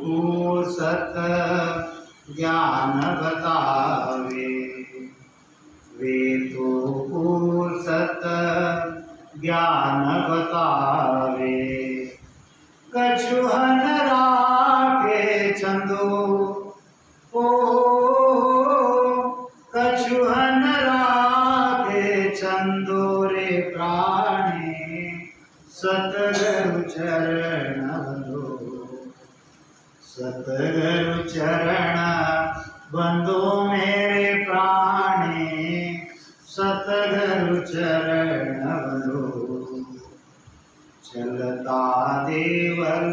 को सत ज्ञान बतावे, वेदों को सत ज्ञान बतावे। कछुहन राखे चंदो, ओ कछुहन राखे चंदो रे प्राणी, सतगुरु चरण बंधो, सतगुरु चरण बंधो मेरे प्राणी, सतगुरु चरण बंधो। चलता देवल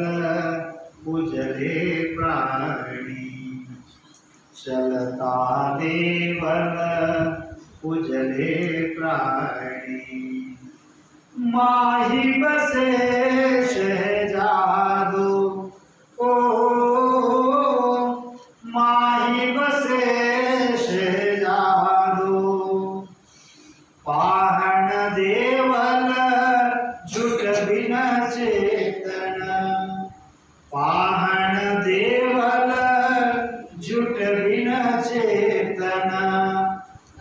उजले प्राणी, चलता देवल उजले प्राणी। माही बसे शहजादो, ओ माही बसे शहजादो। पाहन देवल झुट बिन चेतन, पाहन देवल झुट बिन चेतन।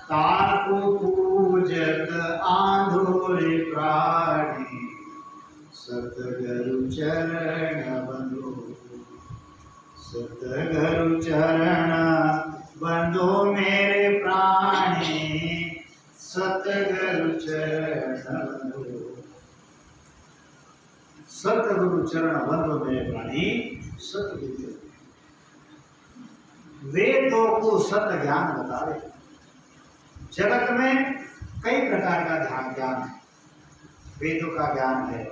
ताको पूजत आंधोरे प्राणी, सतगुरु चरण बंधो, सतगुरु चरण बंधो मेरे प्राणी, सतगुरु चरण बंधो। सतगुरु चरण बंधो मेरे प्राणी, सतगुरु। वेदों को सत ज्ञान बतावे। जगत में कई प्रकार का ज्ञान है। वेदों का ज्ञान है,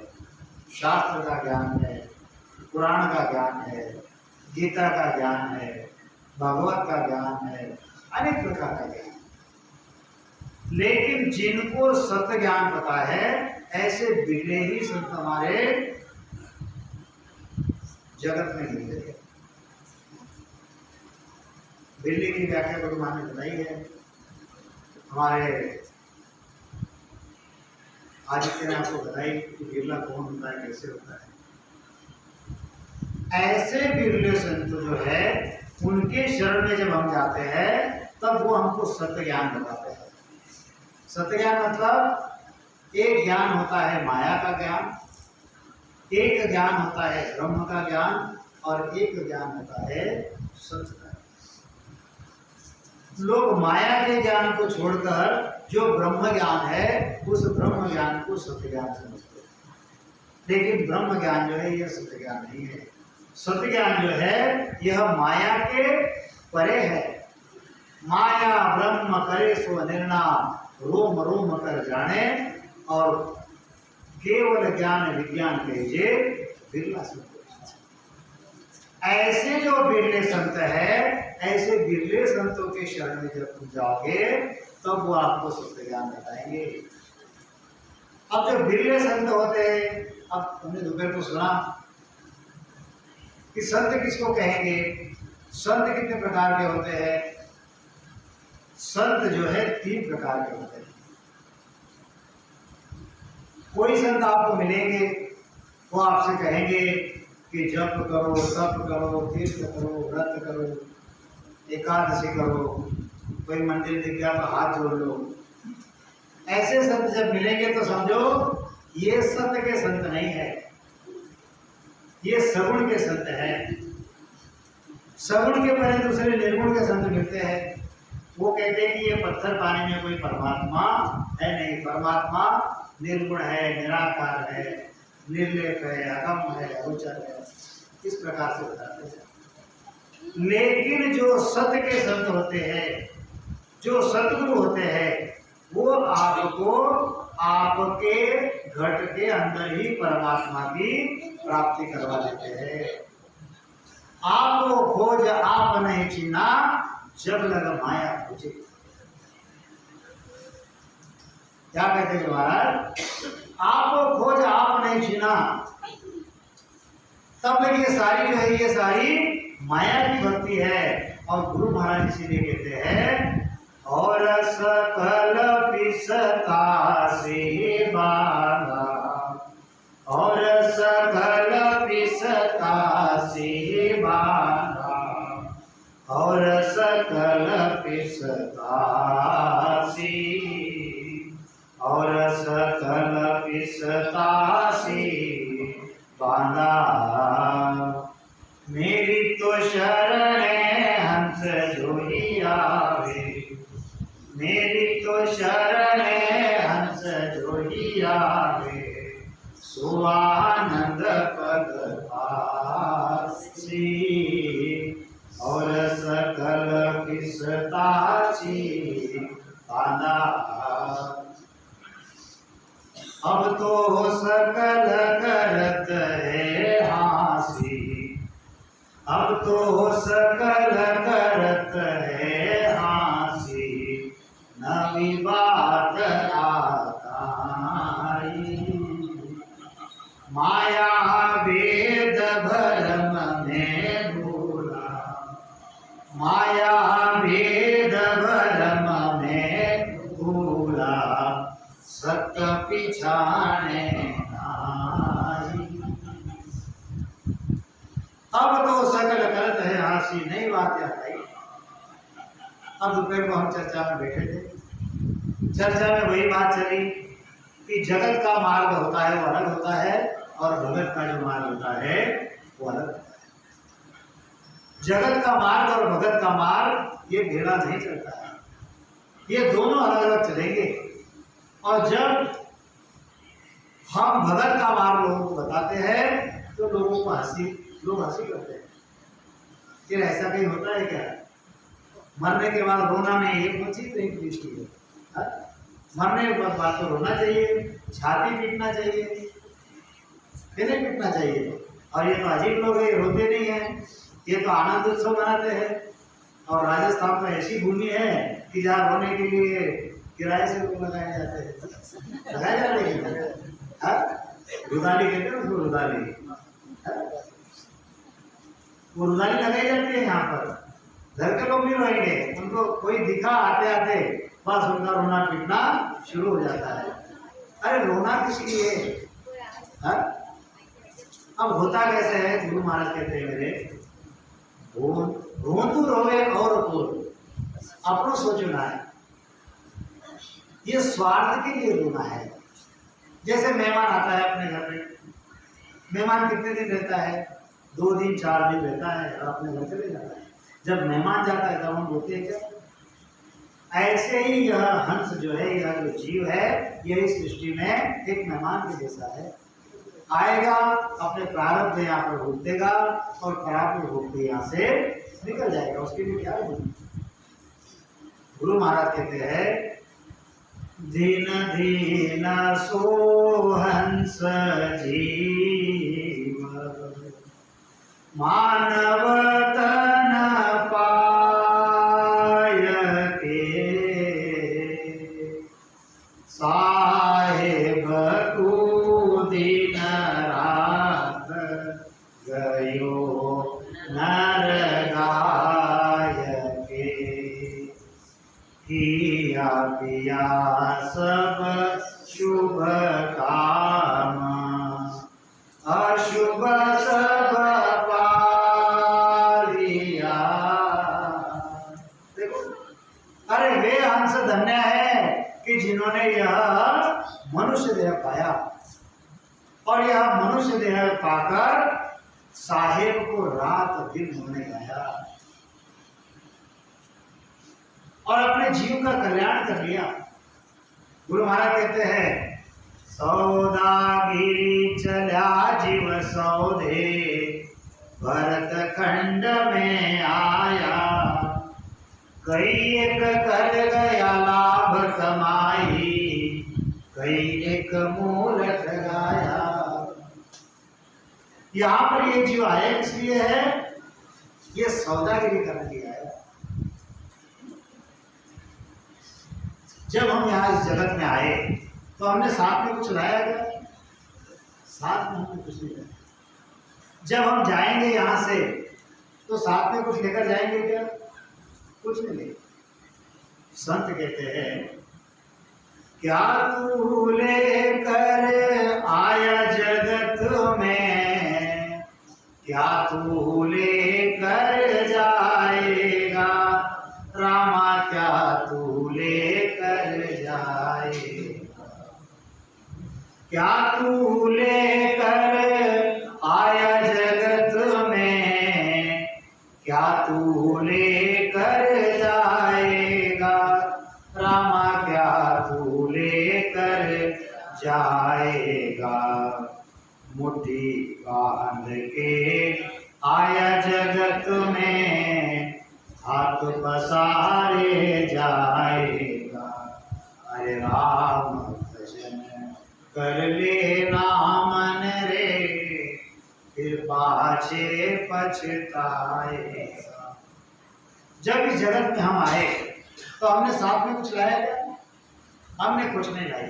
शास्त्र का ज्ञान है, पुराण का ज्ञान है, गीता का ज्ञान है, भगवत का ज्ञान है, अनेक प्रकार का ज्ञान। लेकिन जिनको सत्य ज्ञान पता है, ऐसे बिरले ही संत हमारे जगत में मिलते हैं। बिरले की व्याख्या भगवान ने बताई है। हमारे आदित्य ने आपको बताई कि बिरला कौन होता है, कैसे होता है। ऐसे बिरले संत जो है, उनके शरण में जब हम जाते हैं, तब वो हमको सत्य ज्ञान बताते हैं। सत्य ज्ञान मतलब एक ज्ञान होता है माया का ज्ञान, एक ज्ञान होता है ब्रह्म का ज्ञान, और एक ज्ञान होता है सत्य का। लोग माया के ज्ञान को छोड़कर जो ब्रह्म ज्ञान है, उस ब्रह्म ज्ञान को सत्य ज्ञान समझते हैं। लेकिन ब्रह्म ज्ञान जो है, यह सत्य ज्ञान नहीं है। सत्य ज्ञान जो है, यह माया के परे है। माया ब्रह्म करे सो निर्नाम, रोम रोम कर जाने, और केवल ज्ञान विज्ञान कहिए बिरला संत। ऐसे जो बिरले संत है, ऐसे बिरले संतों के शरण में जब तुम जाओगे, तब वो आपको सत्य ज्ञान बताएंगे। अब जब बिरले संत होते हैं, अब तुमने दोपहर को सुना कि संत किसको कहेंगे, संत कितने प्रकार के होते हैं। संत जो है 3 प्रकार के होते हैं। कोई संत आपको मिलेंगे, वो आपसे कहेंगे कि जप करो, तप करो, तीर्थ करो, व्रत करो, एकादशी करो, कोई मंदिर दिख गया तो हाथ जोड़ लो। ऐसे संत जब मिलेंगे तो समझो ये सत्य के संत नहीं है, ये सगुण के संत है। सगुण के परे दूसरे निर्गुण के संत मिलते हैं। वो कहते हैं कि ये पत्थर पानी में कोई परमात्मा है नहीं, परमात्मा निर्गुण है, निराकार है, निर्लेप है, अगम है, अगोचर है, इस प्रकार से बताते हैं। लेकिन जो सत्य के संत होते हैं, जो सतगुरु होते हैं, वो आपको आपके घट के अंदर ही परमात्मा की प्राप्ति करवा देते हैं। आपको खोज आप नहीं छीना, जब लग माया खोजे। क्या कहते हैं महाराज, आपको खोज आप नहीं छीना, तब लग ये सारी जो है, ये सारी माया की भक्ति है। और गुरु महाराज इसीलिए कहते हैं, और सकल पिसता से बाला, और सकल पिसता से बाला, किसतासी बांधा। मेरी तो शरण हंस जोई आवे, मेरी तो शरण हंस जोई आवे, सुआनंद पद पासी और सकल किसतासी बांधा। अब तो सकल करत है हासी, अब तो सकल करत है हासी, नवी बात आताई। माया वेद भरम में भूला, माया वेद भरम में भूला, सत्य पिछाने आई। अब तो सकल करत है हासी, नई बात याद आई। अब दोपहर को हम चर्चा में बैठे थे, चर्चा में वही बात चली कि जगत का मार्ग होता है वो अलग होता है और भगत का जो मार्ग होता है वो अलग होता है। जगत का मार्ग और भगत का मार्ग ये भेड़ा नहीं चलता है, ये दोनों अलग अलग चलेंगे। और जब हम भगत का मार्ग लोगों को बताते हैं तो लोगों को लोग हंसी करते हैं। फिर ऐसा कहीं होता है क्या? मरने के बाद रोना नहीं, ये कौन सी दृष्टि है? मरने के बाद तो रोना चाहिए, छाती पीटना चाहिए, फिर पीटना चाहिए। और ये तो अजीब लोग है, रोते नहीं है, ये तो आनंद उत्सव मनाते हैं। और राजस्थान में ऐसी भूमि है कि जहाँ रोने के लिए किराए से लोग लगाए जाते हैं, लगाए जाते हैं। रुदाली कहते हैं उसको, रुदाली, वो रुदाली लगाई जाती है यहाँ पर। घर के लोग नहीं रोएंगे, उनको कोई दिखा आते आते बस उनका रोना पीटना शुरू हो जाता है। अरे रोना किस लिए? अब होता कैसे है? गुरु महाराज कहते हैं मेरे, रोतु रोवे और बोल, अपनो सोचना है। ये स्वार्थ के लिए रोना है। जैसे मेहमान आता है अपने घर में, मेहमान कितने दिन रहता है? 2 दिन 4 दिन रहता है और अपने घर चले जाता है। जब मेहमान जाता है तब हम बोलते हैं क्या? ऐसे ही यह हंस जो है, यह जो जीव है, यह इस सृष्टि में एक मेहमान के जैसा है। आएगा, अपने प्रारब्ध यहाँ पर भुगतेगा और प्रारब्ध भुगते यहाँ से निकल जाएगा। उसके लिए क्या है? गुरु महाराज कहते हैं, दीन दीन सो हंस जीव, मानव तन पाय के, साहेब तू दिन रात गयो नर गाय के, किया पिया सब शुभ काम, अशुभ सब पालिया। देखो, अरे वे हंस धन्य है कि जिन्होंने यह मनुष्य देह पाया, और यह मनुष्य देह पाकर साहेब को रात दिन उन्होंने गाया और अपने जीव का कल्याण कर लिया। गुरु महाराज कहते हैं, सौदागिरी चला जीव सौदे, भरत खंड में आया, कई एक कर गया लाभ कमाई, कई एक मूल ठगाया। यहाँ पर ये जीव आया इसलिए है, ये सौदागिरी करने के लिए आया। जब हम यहाँ इस जगत में आए तो हमने साथ में कुछ लाया क्या? साथ में हमने कुछ नहीं लाया। जब हम जाएंगे यहाँ से तो साथ में कुछ लेकर जाएंगे क्या? कुछ नहीं लेंगे। संत कहते हैं, क्या तू लेकर आया जगत में, क्या तू लेकर जाएगा रामा, क्या तू लेकर जाएगा। क्या तू लेकर आया जगत में, क्या तू लेकर जाएगा रामा, क्या तू लेकर जाएगा। मुट्ठी बांध के आया जगत में, हाथ पसारे जाएगा। अरे राम भजन कर लेना मन रे, फिर पाछे पछताएगा। जब इस जगत में हम आए तो हमने साथ में कुछ लाया क्या? हमने कुछ नहीं लाया।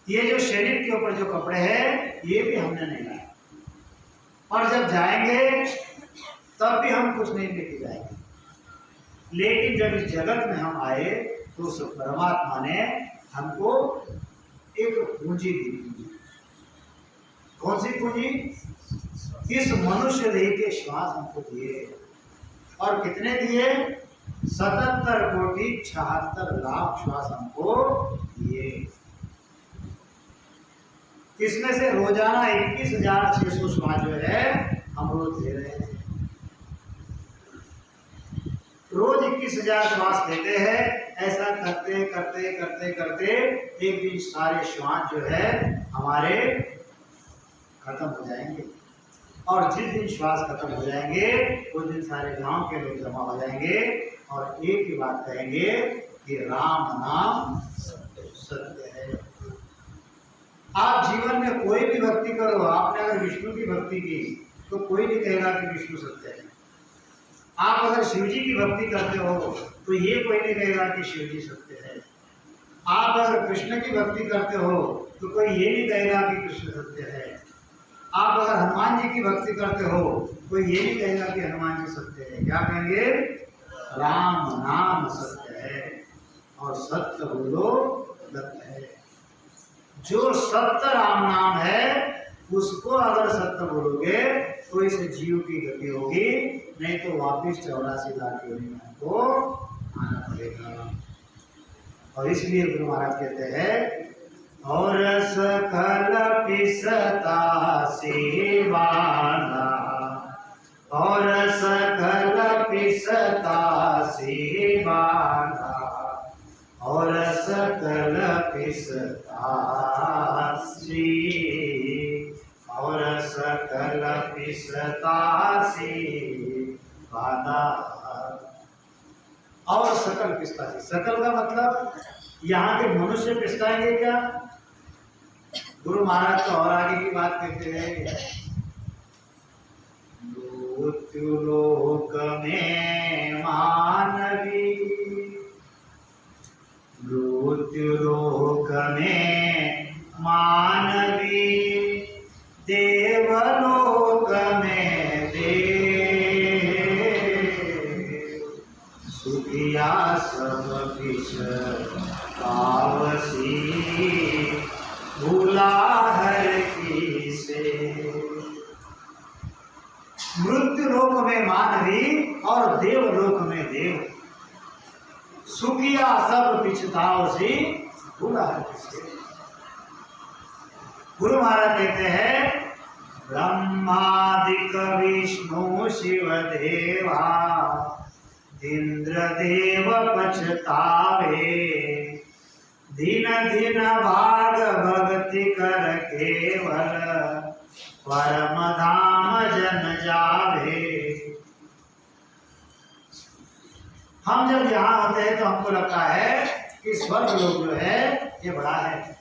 ये जो शरीर के ऊपर जो कपड़े हैं ये भी हमने नहीं लाए, और जब जाएंगे तब भी हम कुछ नहीं लेके जाएंगे। लेकिन जब इस जगत में हम आए तो उस परमात्मा ने हमको एक पूंजी दी। कौन सी पूंजी? इस मनुष्य देह के श्वास हमको दिए। और कितने दिए? 77,76,00,000 श्वास हमको दिए। इसमें से रोजाना 21,600 श्वास जो है हम रोज दे रहे हैं। रोज 21,000 श्वास देते हैं। ऐसा करते करते करते करते एक दिन सारे श्वास जो है हमारे खत्म हो जाएंगे। और जिस दिन श्वास खत्म हो जाएंगे उस दिन सारे गांव के लोग जमा हो जाएंगे और एक ही बात कहेंगे कि राम नाम सत्य है। आप जीवन में कोई भी भक्ति करो, आपने अगर विष्णु की भक्ति की तो कोई नहीं कहेगा कि विष्णु सत्य है। आप अगर शिव जी की भक्ति करते हो तो ये कोई नहीं कहेगा कि शिव जी सत्य है। आप अगर कृष्ण की भक्ति करते हो तो कोई ये नहीं कहेगा कि कृष्ण सत्य है। आप अगर हनुमान जी की भक्ति करते हो कोई ये नहीं कहेगा कि हनुमान जी सत्य है। क्या कहेंगे? राम नाम सत्य है और सत्य बोलो सत्य है। जो सत्य राम नाम है उसको अगर सत्य बोलोगे तो इस जीव की गति होगी, नहीं तो वापिस 84 लाख योनि में हमको आना पड़ेगा। और इसलिए गुरु महाराज कहते हैं और सकल पिसता सेवाना, और सकल पिसता सेवाना, और सकल पिसता से, और सकल पिसता सेवाना। और सकल पिसता से, सकल का मतलब यहाँ के मनुष्य पिसताएंगे क्या? गुरु महाराज तो और आगे की बात कहते हैं, मृत्युलोक में मानवी, मृत्युलोक में मानवी, देवलोक में देव, सुखिया सब किछ पावसी, भूला हर की से। मृत्यु लोक में मानवी और देवलोक में देव, सुखिया सब पिछताओ से भूला हर की से। गुरु महाराज कहते हैं ब्रह्मादिक विष्णु शिव देवा, इंद्र देव पछतावे, दिन दिन भाग भक्ति कर केवल, परम धाम जन जावे। हम जब यहाँ होते हैं तो हमको लगता है कि स्वर्ग लोक जो है ये बड़ा है,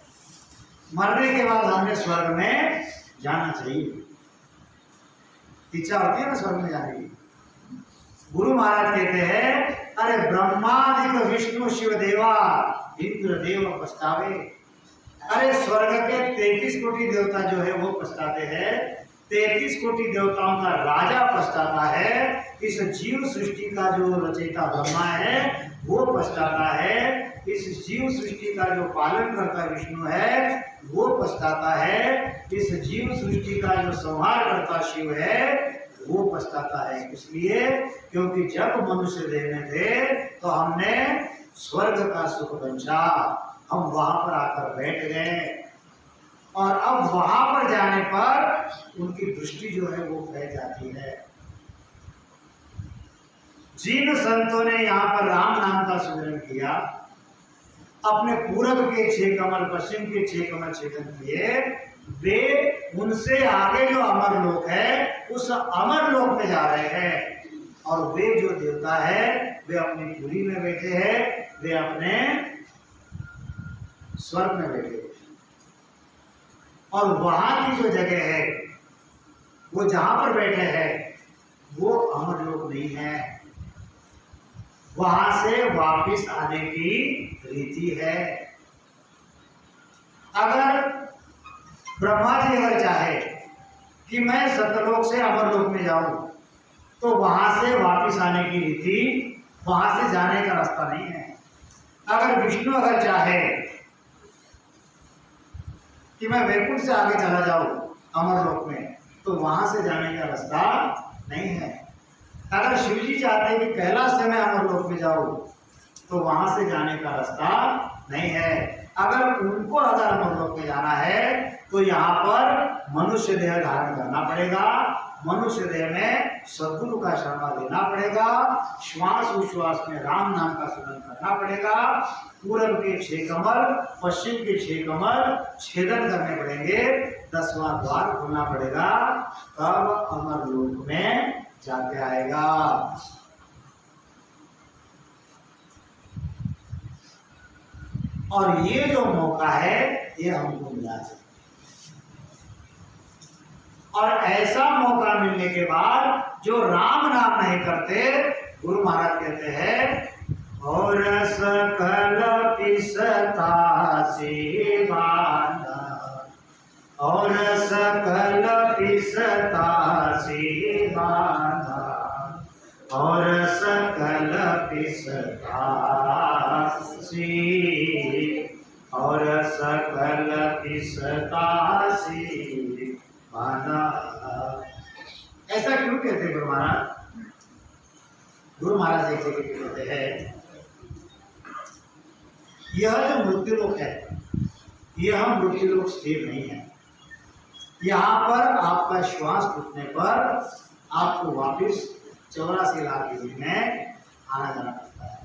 मरने के बाद हमें स्वर्ग में जाना चाहिए, इच्छा होती है ना स्वर्ग में जाने की। गुरु महाराज कहते हैं अरे ब्रह्मादिक विष्णु शिव देवा, इंद्र देव पछतावे। अरे स्वर्ग के 33 कोटि देवता जो है वो पछताते हैं, 33 कोटि देवताओं का राजा पछताता है, इस जीव सृष्टि का जो रचयिता ब्रह्मा है वो पछताता है, इस जीव सृष्टि का जो पालन करता विष्णु है वो पछताता है, इस जीव सृष्टि का जो संहार करता शिव है वो पछताता है। इसलिए क्योंकि जब मनुष्य देह में थे तो हमने स्वर्ग का सुख बंचा, हम वहां पर आकर बैठ गए अब वहां पर जाने पर उनकी दृष्टि जो है वो फैल जाती है। जिन संतों ने यहाँ पर राम नाम का सुमिरन किया, अपने पूरब के 6 कमल, पश्चिम के 6 कमल छेदन किए, वे उनसे आगे जो अमर लोक है उस अमर लोक में जा रहे हैं। और वे जो देवता है वे अपनी पुरी में बैठे हैं, वे अपने स्वर्ग में बैठे हैं। और वहां की जो जगह है वो जहां पर बैठे हैं वो अमर लोक नहीं है, वहां से वापिस आने की रीति है। अगर ब्रह्मा जी अगर चाहे कि मैं सत्यलोक से अमरलोक में जाऊं तो वहां से वापिस आने की रीति, वहां से जाने का रास्ता नहीं है। अगर विष्णु अगर चाहे कि मैं वैकुंठ से आगे चला जाऊं अमरलोक में तो वहां से जाने का रास्ता नहीं है। अगर शिव जी चाहते हैं कि कैलाश से मैं अमरलोक में जाऊं तो वहां से जाने का रास्ता नहीं है। अगर उनको अगर अमरलोक में जाना है तो यहाँ पर मनुष्य देह धारण करना पड़ेगा, मनुष्य देह में सद्गुरु का शरण लेना पड़ेगा, श्वास उश्वास में राम नाम का स्मरण करना पड़ेगा, पूरब के 6 कमल, पश्चिम के 6 कमल छेदन करने पड़ेंगे, 10वां द्वार खोलना पड़ेगा, तब अमरलोक में जाके आएगा। और ये जो मौका है ये हमको मिला है। और ऐसा मौका मिलने के बाद जो राम नाम नहीं करते, गुरु महाराज कहते हैं और सकल पिसता से बांधा, और सकल पिसता से बांधा, और सकल पिसता से, और सकल पिसता से बांधा। ऐसा क्यों कहते हैं गुरु महाराज? गुरु महाराज एक जगह कहते हैं यह जो मृत्युलोक है यह मृत्युलोक स्थिर नहीं है। यहाँ पर आपका श्वास टूटने पर आपको वापिस 84 लाख यूनिट में आना जाना पड़ता है।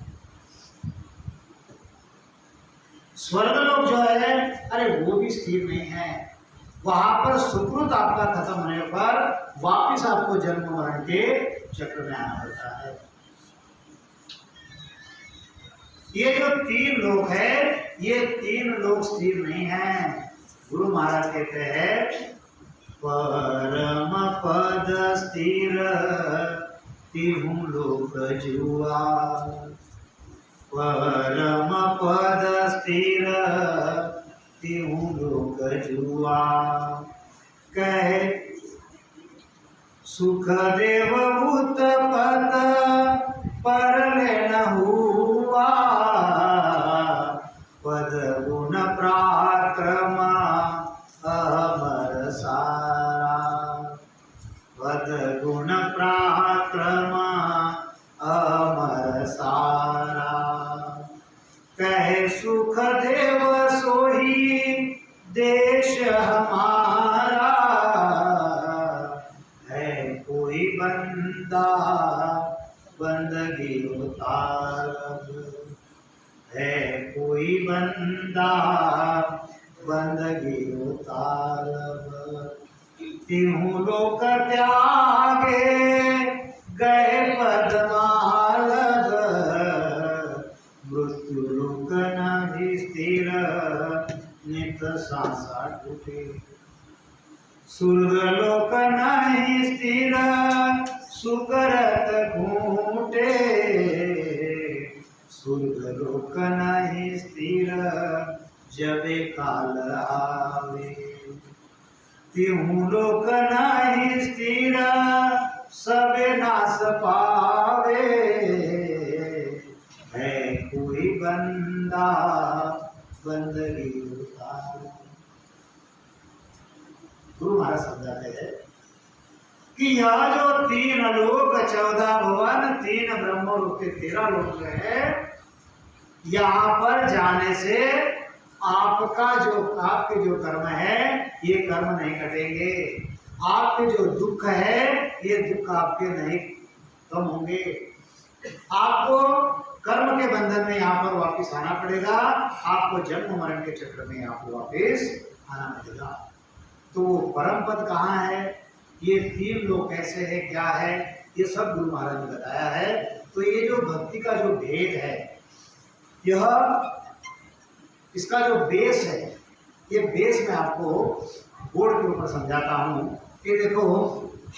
स्वर्गलोक जो है अरे वो भी स्थिर नहीं है। वहां पर सुकृत आपका खत्म होने पर वापिस आपको जन्म मरण के चक्र में आना पड़ता है। ये जो 3 लोक है ये 3 लोक स्थिर नहीं है। गुरु महाराज कहते हैं परम पद स्थिर तिहु लोक जुआ, परम पद स्थिर तिहु लोक जुआ। कहे सुखदेव उत्पत परले न हुआ, पद गुण पराक्रम अमर सारा, पद गुण पराक्रम अमर सारा। कहे सुखदेव सोही देश हमारा, है कोई बंदा बंदगी उतारब, है कोई बंदा बंदगी उतारब। तिहु लोक त्यागे गए पदमालग, मृत्यु लोक नहीं स्थिर नित सांसा टूटे। स्वर्गलोक नहीं स्थिर सुकरत घूटे, स्वर्गलोक नहीं स्थिर जबे काल आवे। तिहु लोक नहीं स्थिर सबे नाश पावे, है कोई बंदा बंदगी उतारे। गुरु महाराज समझाते हैं कि यह जो 3 लोक 14 भुवन 3 ब्रह्म रूप के 13 लोक है, यहाँ पर जाने से आपके जो कर्म है ये कर्म नहीं कटेंगे, आपके जो दुख है ये दुख आपके नहीं कम होंगे। आपको कर्म के बंधन में यहाँ पर वापस आना पड़ेगा, आपको जन्म मरण के चक्र में आपको वापस आना पड़ेगा। तो परम पद कहाँ है, ये 3 लोग कैसे है, क्या है, ये सब गुरु महाराज ने बताया है। तो ये जो भक्ति का जो भेद है, यह इसका जो बेस है, ये बेस मैं आपको बोर्ड के ऊपर समझाता हूँ कि देखो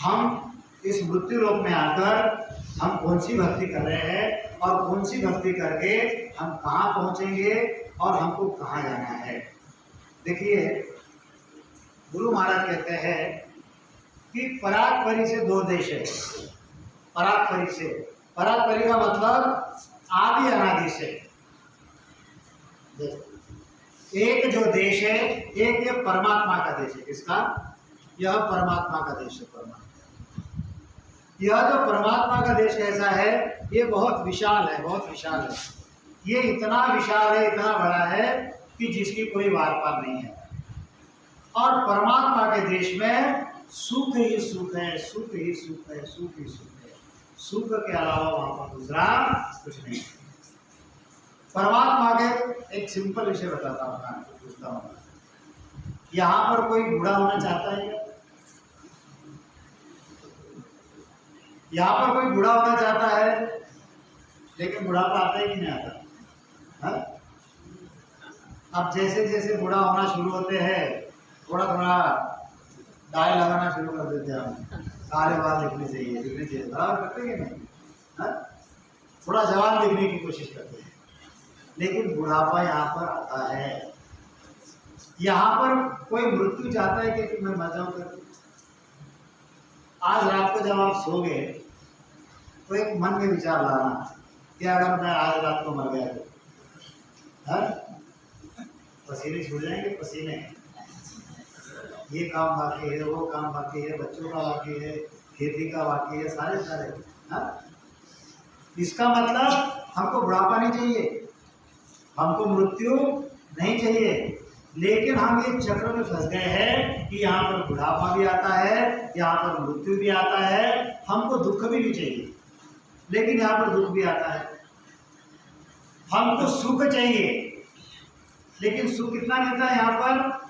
हम इस मृत्यु लोक में आकर हम कौन सी भक्ति कर रहे हैं और कौन सी भक्ति करके हम कहाँ पहुँचेंगे और हमको कहाँ जाना है। देखिए गुरु महाराज कहते हैं कि परागपरी से 2 देश है। परागपरी का मतलब आदि अनादि से। एक जो देश है, एक ये परमात्मा का देश है। किसका? यह परमात्मा का देश है। परमात्मा, यह जो परमात्मा का देश कैसा है, ये बहुत विशाल है, बहुत विशाल है। ये इतना विशाल है, इतना बड़ा है कि जिसकी कोई वार पार नहीं है। और परमात्मा के देश में सुख ही सुख है, सुख ही सुख है, सुख ही सुख है। सुख के अलावा वहां पर दूसरा कुछ नहीं है। परमात्मा के एक सिंपल विषय बताता हूँ, आपको पूछता हूँ, यहाँ पर कोई बूढ़ा होना चाहता है क्या? यहाँ पर कोई बूढ़ा होना चाहता है, लेकिन बुढ़ापा आता है कि नहीं आता? हाँ? अब जैसे जैसे बूढ़ा होना शुरू होते हैं, थोड़ा थोड़ा डाई लगाना शुरू कर देते हैं हम, काले बाल दिखने चाहिए, बराबर करते हैं नहीं? हाँ? थोड़ा जवान दिखने की कोशिश करते हैं, लेकिन बुढ़ापा यहाँ पर आता है। यहाँ पर कोई मृत्यु चाहता है कि मैं मर जाऊं करके? आज रात को जब आप सो गए तो एक मन में विचार लाना कि अगर मैं आज रात को मर गया तो पसीने छूट जाएंगे, पसीने, ये काम बाकी है, वो काम बाकी है, बच्चों का बाकी है, खेती का बाकी है, सारे हाँ? इसका मतलब हमको बुढ़ापा नहीं चाहिए, हमको मृत्यु नहीं चाहिए, लेकिन हम ये चक्र में फंस गए हैं कि यहाँ पर बुढ़ापा भी आता है, यहाँ पर मृत्यु भी आता है। हमको दुख भी नहीं चाहिए, लेकिन यहाँ पर दुख भी आता है। हमको सुख चाहिए, लेकिन सुख कितना मिलता है यहाँ पर?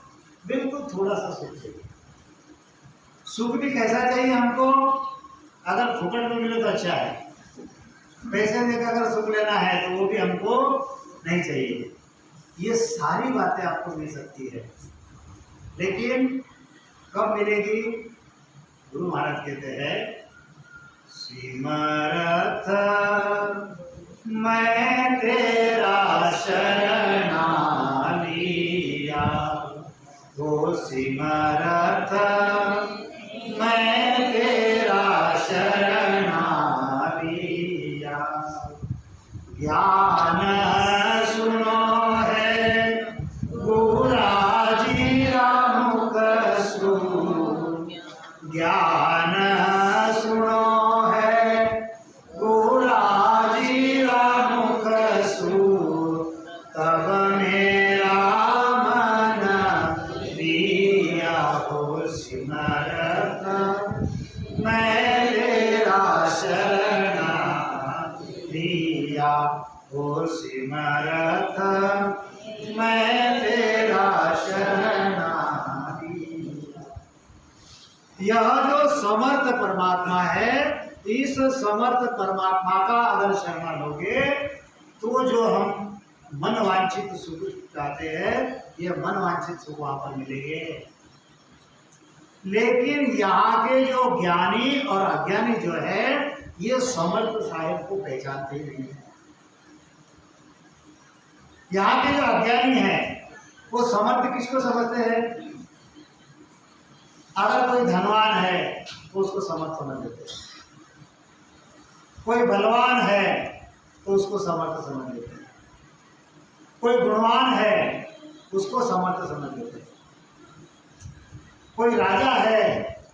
बिल्कुल थोड़ा सा सुख चाहिए। सुख भी कैसा चाहिए हमको? अगर फुकट में मिले तो अच्छा है, पैसे देकर अगर सुख लेना है तो वो भी हमको नहीं चाहिए। ये सारी बातें आपको मिल सकती है, लेकिन कब मिलेगी? गुरु महाराज कहते हैं, सिमरत मैं तेरा शरणा लिया, वो सिमरत मैं तेरा शरणा लिया। ज्ञान सुनो है गुराजी रामुख सु, ज्ञान सुनो है गुराजी रामुख सु, तब मेरा मन दिया हो सिमरत मैं तेरा शरणा लिया, हो सिमरत मैं तेरा शरणा लिया। यह जो समर्थ परमात्मा है, इस समर्थ परमात्मा का अगर शरण लोगे तो जो हम मन वांछित सुख चाहते हैं, ये मन वांछित सुख वहां पर मिलेंगे। लेकिन यहाँ के जो ज्ञानी और अज्ञानी जो है, ये समर्थ साहिब को पहचानते ही नहीं है। यहाँ के जो अज्ञानी हैं, वो समर्थ किसको समझते हैं? अगर कोई धनवान है तो उसको समर्थ समझ लेते हैं, कोई बलवान है तो उसको समर्थ समझ लेते हैं, कोई गुणवान है उसको समर्थ समझ लेते हैं, कोई राजा है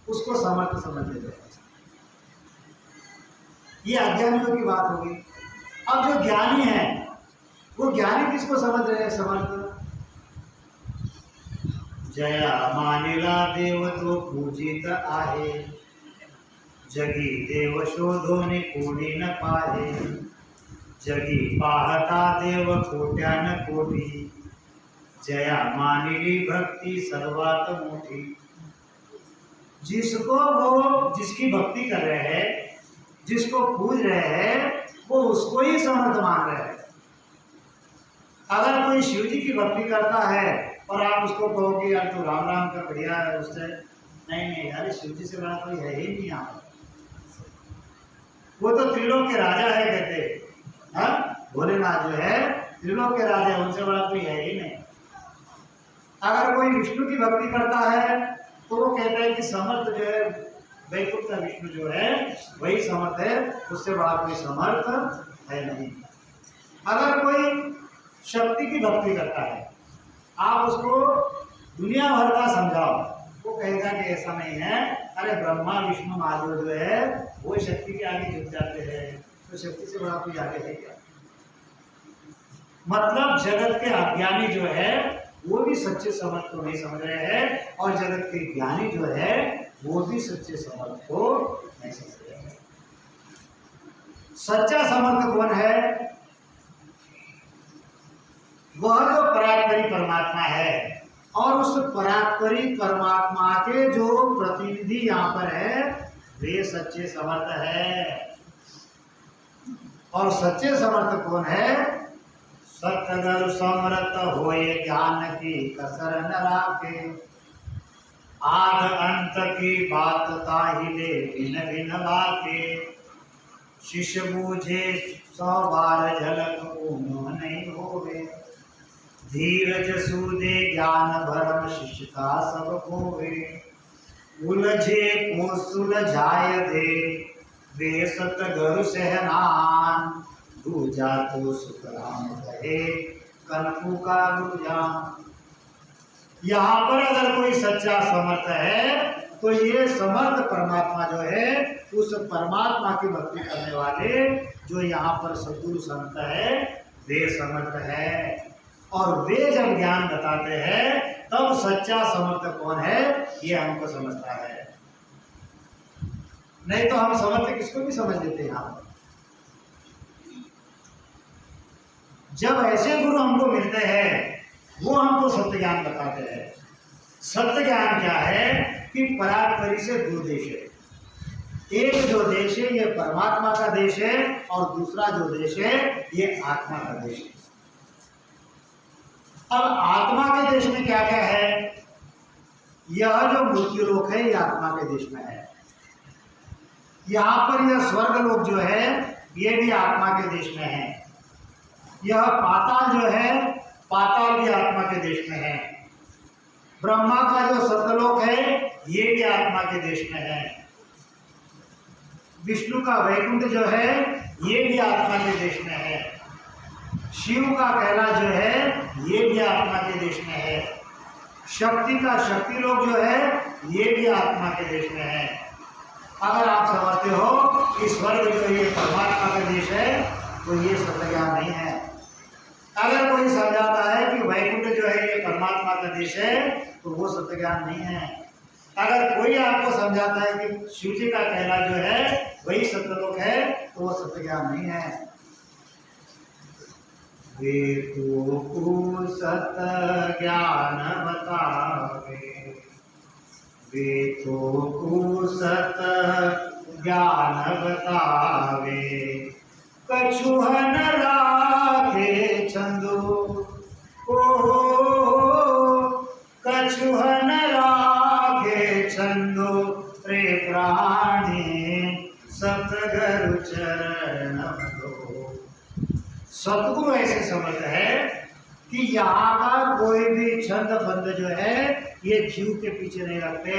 उसको समर्थ समझ लेते हैं। ये अज्ञानियों की बात होगी। अब जो ज्ञानी है, वो ज्ञानी किसको समझ रहे हैं? समर्थ। जया मानिला देव तो पूजित आहे, जगी देव शोधोने कोणी न पाहे, जगी पाहता देव कोट्यान कोटी, जया मानिली भक्ति सर्वात मोठी। जिसको वो जिसकी भक्ति कर रहे हैं, जिसको पूज रहे हैं, वो उसको ही समर्थ मान रहे हैं। अगर कोई शिव जी की भक्ति करता है और आप उसको कहो कि यार तू राम राम का बढ़िया है, उससे नहीं, अरे शिव जी से बड़ा कोई है ही नहीं यहाँ। वो तो त्रिलोक के राजा है कहते, हाँ भोलेनाथ जो है त्रिलोक के राजा है, उनसे बड़ा कोई है ही नहीं। अगर कोई विष्णु की भक्ति करता है तो वो कहता है कि समर्थ जो है वैकुंठ का विष्णु जो है वही समर्थ है, उससे बड़ा कोई समर्थ है नहीं। अगर कोई शक्ति की भक्ति करता है, आप उसको दुनिया भर का समझाओ, वो कहेगा कि ऐसा नहीं है, अरे ब्रह्मा विष्णु महादेव जो है वो शक्ति के आगे झुक जाते हैं, तो शक्ति से बड़ा कोई आगे है क्या। मतलब जगत के अज्ञानी जो है वो भी सच्चे समर्थ को नहीं समझ रहे हैं, और जगत के ज्ञानी जो है वो भी सच्चे समर्थ को नहीं समझ रहे हैं। सच्चा समर्थ कौन है? वह जो परात्परी परमात्मा है, और उस परात्परी परमात्मा के जो प्रतिनिधि यहाँ पर है वे सच्चे समर्थ है। और सच्चे समर्थ कौन है? सतगुरु समर्थ होए ज्ञान की कसर न राखे, आद अंत की बात ताहिले भिन्न भिन्न बाते, शिष्य बूझे 100 बार झलक ऊनो नहीं होवे, धीरज सूदे ज्ञान भरम शिष्य का सब खोवे, उलझे को सुलझाय दे वे सतगुरु सहनान, दूजा तो सुखराम कहे कनफू का गुरुजान। यहाँ पर अगर कोई सच्चा समर्थ है तो ये समर्थ परमात्मा जो है उस परमात्मा की भक्ति करने वाले जो यहाँ पर सद्गुरु संत है वे समर्थ है। और वे जब ज्ञान बताते हैं तब सच्चा समर्थ कौन है ये हमको समझता है। नहीं तो हम समर्थ किसको भी समझ लेते हैं। यहाँ जब ऐसे गुरु हमको मिलते हैं वो हमको सत्य ज्ञान बताते हैं। सत्य ज्ञान क्या है कि परात्परी से 2 देश है। एक जो देश है ये परमात्मा का देश है, और दूसरा जो देश है ये आत्मा का देश है। अब आत्मा के देश में क्या क्या है? यह जो मृत्यु लोक है ये आत्मा के देश में है। यहाँ पर यह स्वर्ग लोक जो है ये भी आत्मा के देश में है। यह पाताल जो है पाताल भी आत्मा के देश में है। ब्रह्मा का जो सत्यलोक है ये भी आत्मा के देश में है। विष्णु का वैकुंठ जो है ये भी आत्मा के देश में है। शिव का कैलाश जो है ये भी आत्मा के देश में है। शक्ति का शक्ति लोक जो है ये भी आत्मा के देश में है। अगर आप समझते हो कि स्वर्ग जो ये परमात्मा का देश है तो ये सत्य ज्ञान नहीं है। अगर कोई समझाता है कि वैकुंठ जो है ये परमात्मा का देश है तो वो सत्य ज्ञान नहीं है। अगर कोई आपको समझाता है कि शिव जी का कैलाश जो है वही सत्यलोक है तो वो सत्य ज्ञान नहीं है। वे तो सत्य ज्ञान बतावे, वे तो सत्य ज्ञान बतावे, कछुहन राखे छंदो ओ कछुहन राखे छंदो रे प्राणी सतगुरु चरण दो। सतगुरु ऐसे समझ है कि यहाँ का कोई भी छंद बंद जो है ये जीव के पीछे नहीं रखते,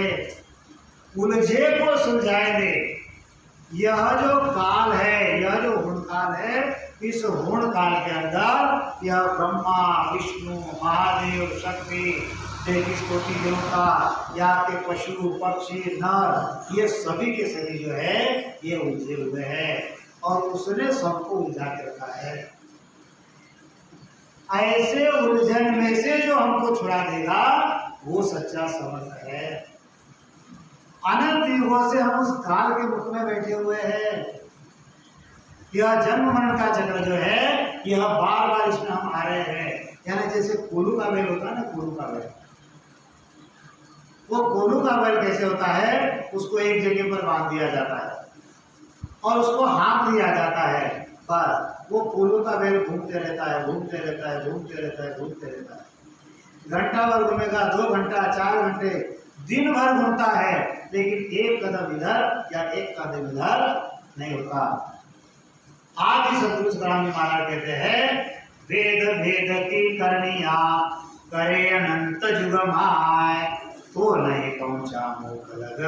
उलझे को सुलझाए दे। यह जो काल है यह जो हुण काल है इस हुण काल के अंदर यह ब्रह्मा विष्णु महादेव शक्ति 33 कोटि देवता या के पशु पक्षी नर ये सभी के सभी जो है ये उलझे हुए हैं और उसने सबको उलझा के रखा है। ऐसे उलझन में से जो हमको छुड़ा देगा वो सच्चा समर्थ है। अनंत युगों से हम उस काल के मुख में बैठे हुए हैं। यह जन्म मरण का चक्र जो है, यह बार बार इसमें हम आ रहे हैं। यानी जैसे कोलू का बैल होता है ना, कोलू का बैल, वो कोलू का बैल कैसे होता है, उसको एक जगह पर बांध दिया जाता है और उसको हाँक दिया जाता है। बस वो कोलू का बैल घूमते रहता है, घूमते रहता है, घूमते रहता है, घूमते रहता है। घंटा भर घूमेगा, 2 घंटा, 4 घंटे, दिन भर घूमता है, लेकिन एक कदम इधर या एक कदम इधर नहीं होता। आदि सतगुरु सदानंद महाराज कहते हैं, वेद भेद की करनिया करे अनंत जुग माय, तो नहीं पहुंचा मोख लग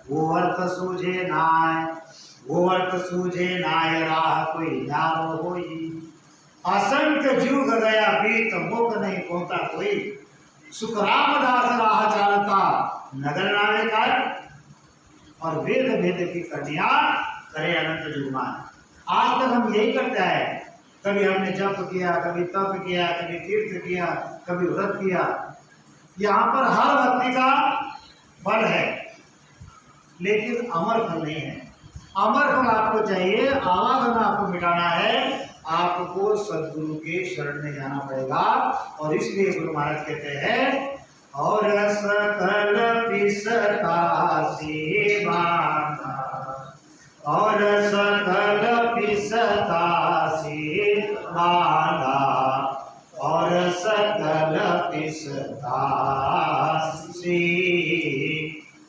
वो अर्थ सूझे नाय, वो अर्थ सूझे नाय राह कोई नारो होई, असंख्य जुग गया बीत मुख नहीं पहुंचा कोई, सुख रामदास राह चालता नगर नावे कर, और वेद भेद की करनिया करे अनंत जुग माय। आज तक हम यही करते हैं, कभी हमने जप किया, कभी तप किया, कभी तीर्थ किया, कभी व्रत किया। यहाँ पर हर भक्ति का फल है, लेकिन अमर फल नहीं है। अमर फल आपको चाहिए, आवागमन आपको मिटाना है, आपको सदगुरु के शरण में जाना पड़ेगा। और इसलिए गुरु महाराज कहते हैं, और सकल पिसता से बांधा, और सकल पिसता से बांधा, और सकल पिसता से,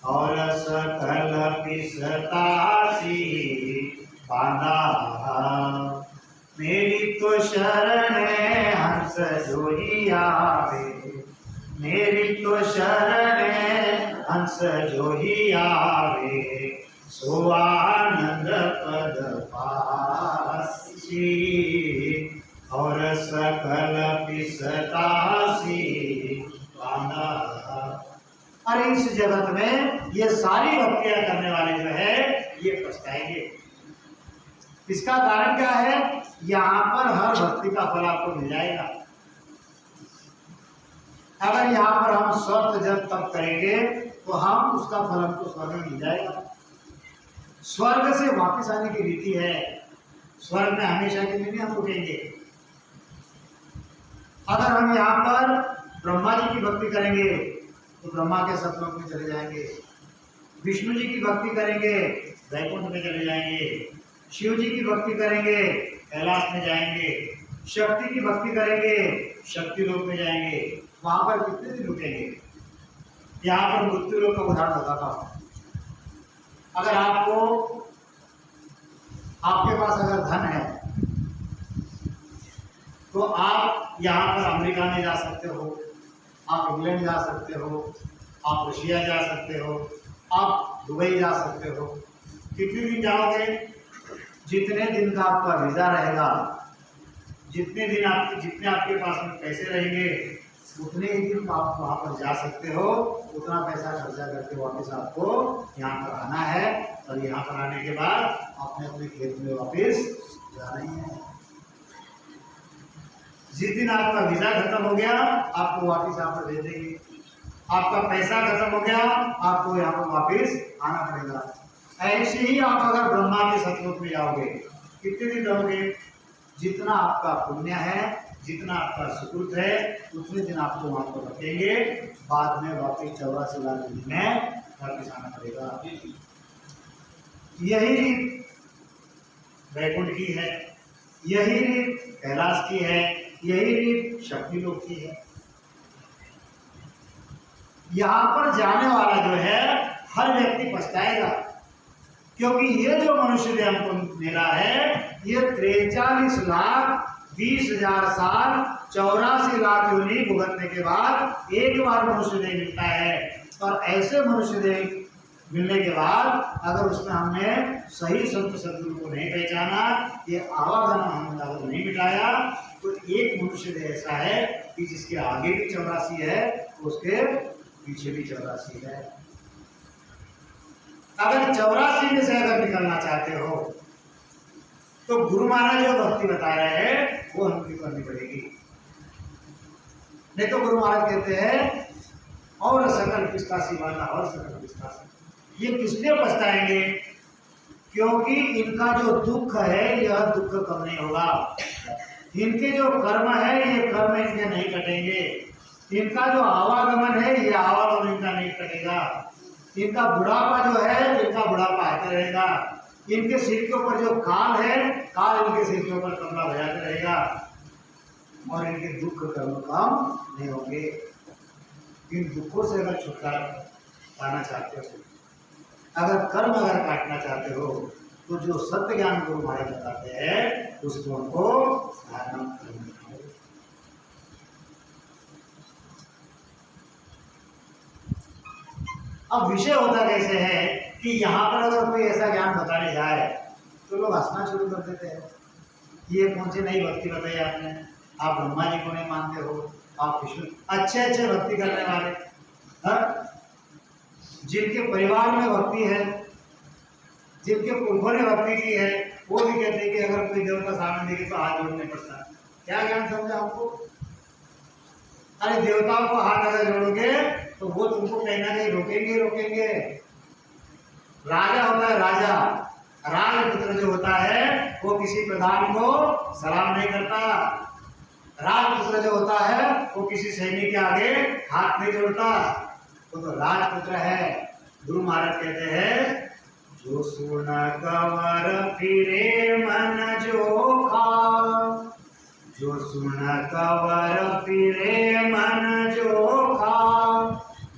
और सकल पिसता से बांधा, मेरी तो शरण है हंस जोई आवे, मेरी तो शरण है हंस जोई आवे, सो आनंद पद पासी, और सकल पिसता से बांधा। और इस जगत में ये सारी भक्तियां करने वाले जो है, ये पछताएंगे। इसका कारण क्या है, यहाँ पर हर भक्ति का फल आपको मिल जाएगा। अगर यहाँ पर हम शर्त जब तप करेंगे तो हम उसका फल हमको स्वर्ग में मिल जाएगा। स्वर्ग से वापस आने की रीति है, स्वर्ग में हमेशा के लिए नहीं हम रुकेंगे। अगर हम यहाँ पर ब्रह्मा जी की भक्ति करेंगे तो ब्रह्मा के सतलोक में चले जाएंगे, विष्णु जी की भक्ति करेंगे वैकुंठ में चले जाएंगे, शिव जी की भक्ति करेंगे कैलाश में जाएंगे, शक्ति की भक्ति करेंगे शक्ति लोक में जाएंगे। वहां पर कितने दिन रुकेंगे। यहाँ पर मृत्यु लोक का उदाहरण बताता हूँ। अगर आपके पास अगर धन है तो आप यहाँ पर अमेरिका में जा सकते हो, आप इंग्लैंड जा सकते हो, आप रशिया जा सकते हो, आप दुबई जा सकते हो। कितने दिन जाओगे, जितने दिन का आपका वीज़ा रहेगा, जितने आपके पास में पैसे रहेंगे, उतने ही दिन आप वहाँ पर जा सकते हो। उतना पैसा खर्चा करके वापस आपको यहाँ पर आना है, और यहाँ पर आने के बाद अपने अपने खेत में वापस जाना ही है। जिस दिन आपका वीज़ा खत्म हो गया, आपको वापस यहाँ पर भेज देंगे। आपका पैसा खत्म हो गया, आपको यहाँ पर वापस आना पड़ेगा। ऐसे ही आप अगर ब्रह्मा के सतलोक में जाओगे, कितने दिन रहोगे, जितना आपका पुण्य है, जितना आपका सुकृत है, उतने दिन आपको वहाँ पर रखेंगे। बाद में वापस 84 लाख दिन में वापस आना पड़ेगा। यही रीत वैकुंठ की है, यही रीत कैलाश की है, यही रीत शक्ति लोक की है। यहाँ पर जाने वाला जो है हर व्यक्ति पछताएगा, क्योंकि ये जो मनुष्य देह हमको मिला है, ये 43,20,000 साल 84 लाख योनि भुगतने के बाद एक बार मनुष्य देह मिलता है। और ऐसे मनुष्य देह मिलने के बाद अगर उसमें हमने सही संत सदगुरु को नहीं पहचाना, ये आवागमन हमने अगर नहीं मिटाया, तो एक मनुष्य देह ऐसा है कि जिसके आगे भी 84 है, उसके पीछे भी 84 है। अगर 84 में से अगर निकलना चाहते हो तो गुरु महाराज जो भक्ति बता रहे हैं वो हमको करनी पड़ेगी। नहीं तो गुरु महाराज कहते हैं, और सकल पिस्तासी वाला और सकल पिस्तासी। ये किस लिए पछताएंगे? क्योंकि इनका जो दुख है यह दुख कम नहीं होगा। इनके जो कर्म है ये कर्म इनके नहीं कटेंगे। इनका जो आवागमन है ये आवागमन इनका नहीं कटेगा। इनका बुढ़ापा जो है इनका बुढ़ापा आते रहेगा। इनके सिर के ऊपर जो काल है काल इनके सिर के ऊपर कमला बजाते रहेगा और इनके दुख कर्म कम नहीं होंगे। इन दुखों से अगर छुटकारा पाना चाहते हो, अगर कर्म अगर काटना चाहते हो, तो जो सत्य ज्ञान गुरु महाराज बताते हैं उसको उनको धारण करना है। अब विषय होता कैसे है कि यहाँ पर अगर कोई ऐसा ज्ञान बताने जाए तो लोग हंसना शुरू कर देते हैं। ये कौन सी नई भक्ति बताई आपने, आप ब्रह्मा जी को नहीं मानते हो, आप विष्णु, अच्छे अच्छे भक्ति करने वाले, हाँ? जिनके परिवार में भक्ति है, जिनके पुरखों ने भक्ति की है, वो भी कहते हैं कि अगर कोई देवता सामने देखे तो हाथ जोड़ने पड़ता है। क्या ज्ञान समझा हमको? अरे देवताओं को हाथ अगर जोड़ोगे तो वो तुमको कहीं ना कहीं रोकेंगे रोकेंगे। राजा होता है राजा, राजपुत्र जो होता है वो किसी प्रधान को सलाम नहीं करता। राजपुत्र जो होता है वो किसी सैनिक के आगे हाथ नहीं जोड़ता। वो तो राजपुत्र है। गुरु महाराज कहते हैं जो सुन कंवर फिरे मन जोखा, जो सुन कंवर फिरे मन जोखा,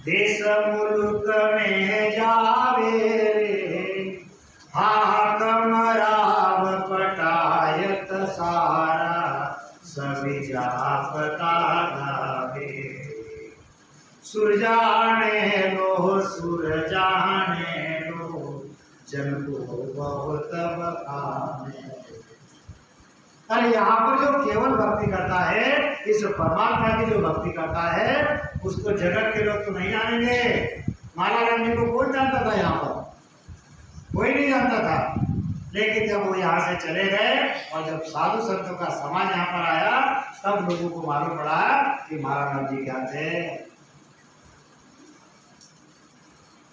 देश मुल्क में जावे रे, हाकम राव पटायत सारा, सभी जापता गावे। सुर जाने लो सुर जाने लो, जन को बहुत बखाने। अरे यहाँ पर जो केवल भक्ति करता है, इस परमात्मा की जो भक्ति करता है, उसको जगत के लोग तो नहीं जानेंगे। मालाराम जी को कौन जानता था? यहाँ पर कोई नहीं जानता था। लेकिन जब वो यहाँ से चले गए और जब साधु संतों का समाज यहाँ पर आया, तब लोगों को मालूम पड़ा कि मालाराम जी क्या थे।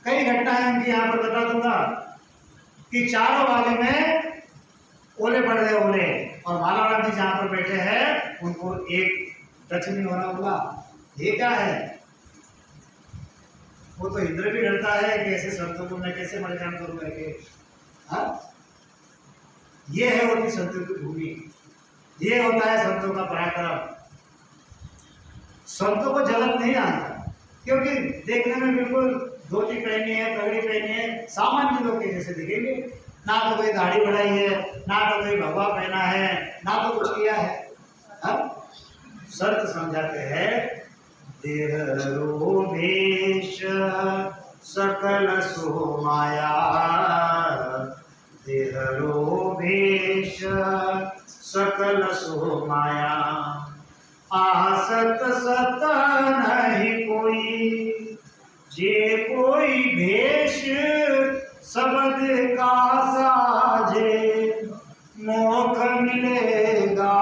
कई घटनाएं उनकी यहाँ पर बता दूंगा कि चारों वाले में ओले पड़ गए ओले, और मालाराम जी जहाँ पर बैठे हैं उनको एक टच नहीं हो रहा बोला ये क्या है। वो तो इंद्र भी डरता है कि ऐसे संतों को मैं कैसे परेशान करूँ करके। हाँ, ये है उनकी संतों की भूमि, ये होता है संतों का पराक्रम। संतों को जगत नहीं आता, क्योंकि देखने में बिल्कुल धोती पहनी है, पगड़ी पहनी है, सामान्य लोग के जैसे दिखेंगे। ना तो कोई दाढ़ी बढ़ाई है, ना तो कोई भगवा पहना है, ना तो कुछ किया है। हाँ? संत समझाते हैं देहरो भेष सकल सो माया, देहरो भेष सकल सो माया, आसत सत नहीं कोई, जे कोई भेष सबद का साजे, मोख मिलेगा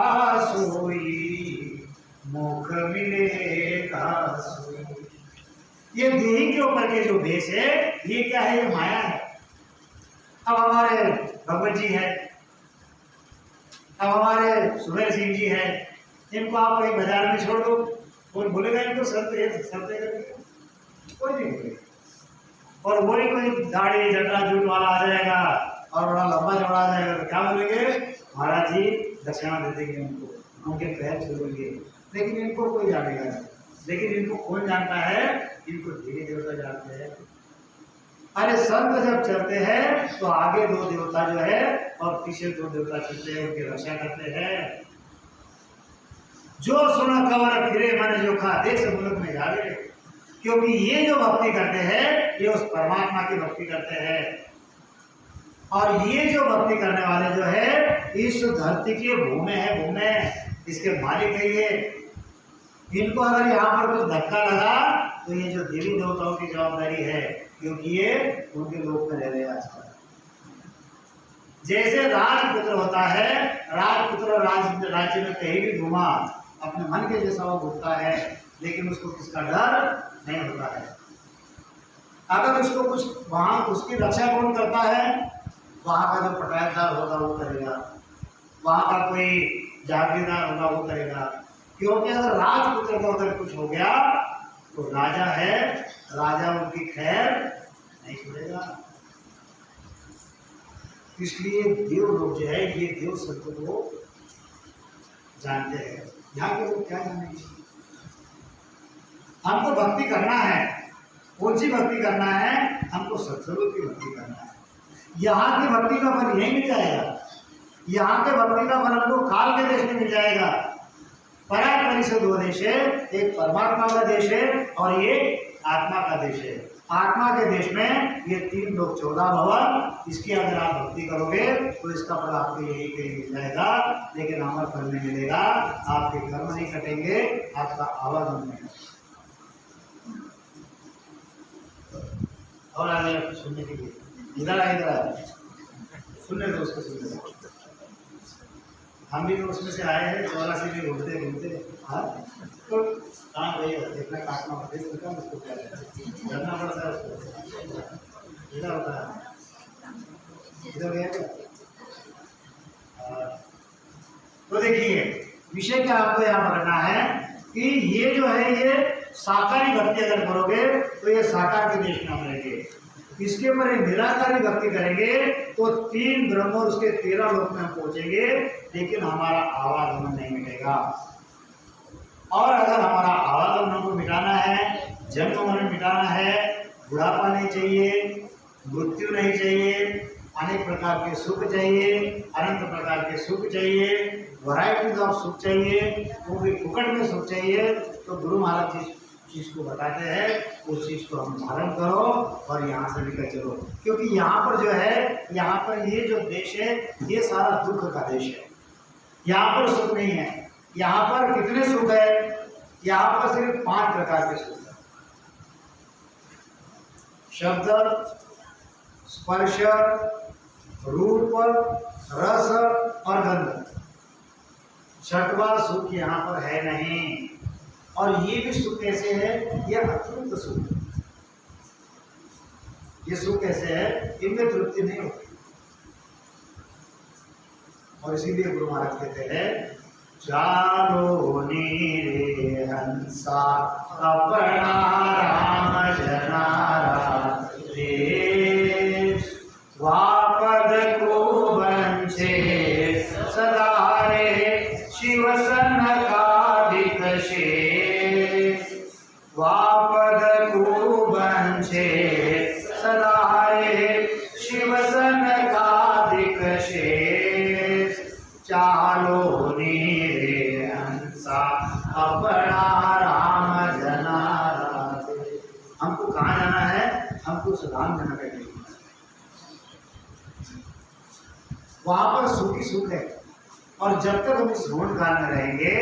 सोई, मोख मिलेगा सोई। ये देही के ऊपर के जो भेष है ये क्या है? ये माया है। अब हमारे भगवत जी है, अब हमारे सुबेर सिंह जी है, इनको आप कहीं बाजार में छोड़ दो, कोई बोलेगा इनको संत है, संत है करके? कोई नहीं बोलेगा। और वही कोई दाढ़ी जटा जूट वाला आ जाएगा और बड़ा लंबा चौड़ा आ जाएगा तो क्या बोलेंगे? महाराज जी दक्षिणा दे देंगे उनको, उनके पैर छूएंगे। लेकिन इनको कोई जानेगा नहीं। लेकिन इनको कौन जानता है? इनको धीरे देवता जानते हैं। अरे संत जब चलते हैं तो आगे दो देवता जो है और पीछे दो देवता चलते हैं, उनकी रक्षा करते हैं। जो सुना कंवर फिरे मन जोखा, देश मुल्क में जावे। क्योंकि ये जो भक्ति करते हैं ये उस परमात्मा की भक्ति करते हैं। और ये जो भक्ति करने वाले जो है इस धरती के भूमे है, भूमे इसके मालिक है ये। इनको अगर यहाँ पर कुछ धक्का लगा तो ये जो देवी देवताओं की जवाबदारी है, क्योंकि ये उनके लोक में रह रहे हैं आजकल। जैसे राजपुत्र होता है, राजपुत्र राज्य में कहीं भी घुमा अपने मन के जैसा वो घूमता है, लेकिन उसको किसका डर? नहीं होता है। अगर उसको कुछ वहाँ उसकी रक्षा कौन करता है, वहाँ का जो पटायतदार होगा वो करेगा, वहाँ का कोई जागीरदार होगा वो करेगा। क्योंकि अगर राजपुत्र को अगर कुछ हो गया तो राजा है, राजा उनकी खैर नहीं छोड़ेगा। इसलिए देव लोग जो है ये देव शब्द को जानते हैं। यहाँ के लोग क्या जानेंगे? हमको भक्ति करना है, कौन सी भक्ति करना है? हमको सत्स्वरूप की भक्ति करना है। यहाँ की भक्ति का फल यही मिल जाएगा। यहाँ के भक्ति का फल हमको काल के देश में मिल जाएगा। पराग परिषद दो देश है, एक परमात्मा का देश है और एक आत्मा का देश है। आत्मा के देश में ये 3 लोग 14 भवन, इसकी अगर आप भक्ति करोगे तो इसका फल आपको यही कहीं मिल जाएगा, लेकिन अमर फल नहीं मिलेगा। आपके कर्म नहीं कटेंगे, आपका आवागमन नहीं। और आगे सुनने के लिए इधर सुनने दो, उसको सुनने दो। हम भी तो उसमें से आए हैं, 84 में घूमते घूमते। हाँ तो कहाँ गई है देखना, काटना होता है उसको, क्या करना पड़ता है उसको। इधर होता है, इधर गया क्या? तो देखिए विषय क्या आपको यहाँ पकड़ना है कि ये जो है ये साकारी भक्ति अगर करोगे तो ये साकार के देश में हम रहेंगे। इसके ऊपर एक निराकारी भक्ति करेंगे तो 3 ब्रह्म और उसके 13 लोक में हम पहुंचेंगे, लेकिन हमारा आवागमन नहीं मिटेगा। और अगर हमारा आवागमन को मिटाना है, जन्म मरण मिटाना है, बुढ़ापा नहीं चाहिए, मृत्यु नहीं चाहिए, अनेक प्रकार के सुख चाहिए, अनंत प्रकार के सुख चाहिए, वैरायटीज ऑफ सुख चाहिए, वो भी फुकट में सुख चाहिए, तो गुरु महाराज जिस चीज को बताते हैं उस चीज को हम धारण करो और यहाँ से निकल चलो। क्योंकि यहाँ पर जो है, यहाँ पर ये जो देश है ये सारा दुख का देश है। यहाँ पर सुख नहीं है। यहाँ पर कितने सुख है? यहाँ पर सिर्फ 5 प्रकार के सुख है। शब्द, स्पर्श, रूप, रस और गंध। 6वां सुख यहाँ पर है नहीं। और ये भी सुख कैसे है? ये अतृप्त सुख। ये सुख कैसे है? इनमें तृप्ति नहीं होती। और इसीलिए गुरु महाराज कहते हैं, चालो नीरे हंसा अपना राम जनारा वापद को बंचे सदा रे शिव सन का दिखशे। वापद को बंचे सदा रे शिव सन का दिखशे। चालो नीरे हंसा अपना राम जनारा। हमको कहाँ जाना है? हमको सुधाम जाना है। वहां पर सुख ही सुख है। और जब तक हम इस श्रवण काल में रहेंगे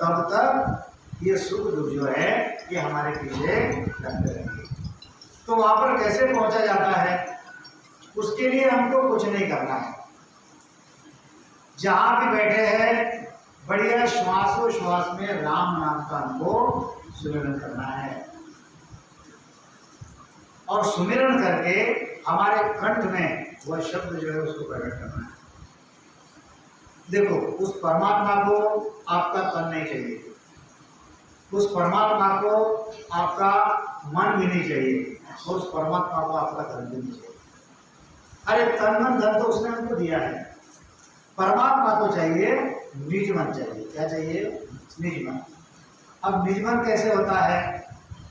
तब तक ये सुख दुख जो है ये हमारे पीछे लगते रहेंगे। तो वहां पर कैसे पहुंचा जाता है? उसके लिए हमको कुछ नहीं करना है। जहां भी बैठे हैं बढ़िया श्वासोश्वास में राम नाम का हमको सुमिरन करना है। और सुमिरन करके हमारे कंठ में वह शब्द जो है उसको प्रकट करना है। देखो, उस परमात्मा को आपका तन नहीं चाहिए, उस परमात्मा को आपका मन भी नहीं चाहिए, और उस परमात्मा को आपका धन भी नहीं चाहिए। अरे तन मन धन तो उसने हमको दिया है। परमात्मा को चाहिए निज मन चाहिए। क्या चाहिए? निज मन। अब निज मन कैसे होता है?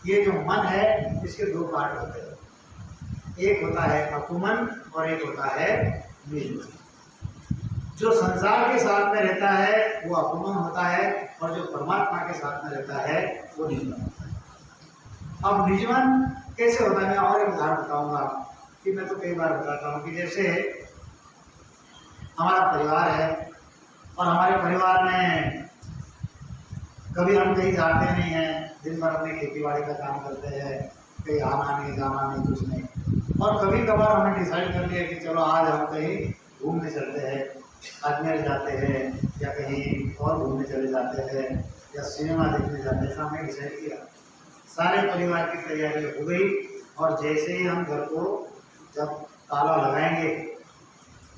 ये जो मन है इसके 2 पार्ट होते हैं। एक होता है अपुमन और एक होता है निज मन। जो संसार के साथ में रहता है वो अपुमन होता है, और जो परमात्मा के साथ में रहता है वो निज मन होता है। अब निज मन कैसे होता है? मैं और एक उदाहरण बताऊंगा कि मैं तो कई बार बताता हूँ कि जैसे हमारा परिवार है और हमारे परिवार में कभी हम कहीं जाते नहीं हैं, दिन भर अपने खेती बाड़ी का काम करते हैं, कहीं आना नहीं जाना नहीं कुछ नहीं। और कभी कभार हमने डिसाइड कर लिया कि चलो आज हम कहीं घूमने चलते हैं, अजमेर जाते हैं या कहीं और घूमने चले जाते हैं या सिनेमा देखने जाते हैं। ऐसा हमने डिसाइड किया। सारे परिवार की तैयारी हो गई और जैसे ही हम घर को जब ताला लगाएंगे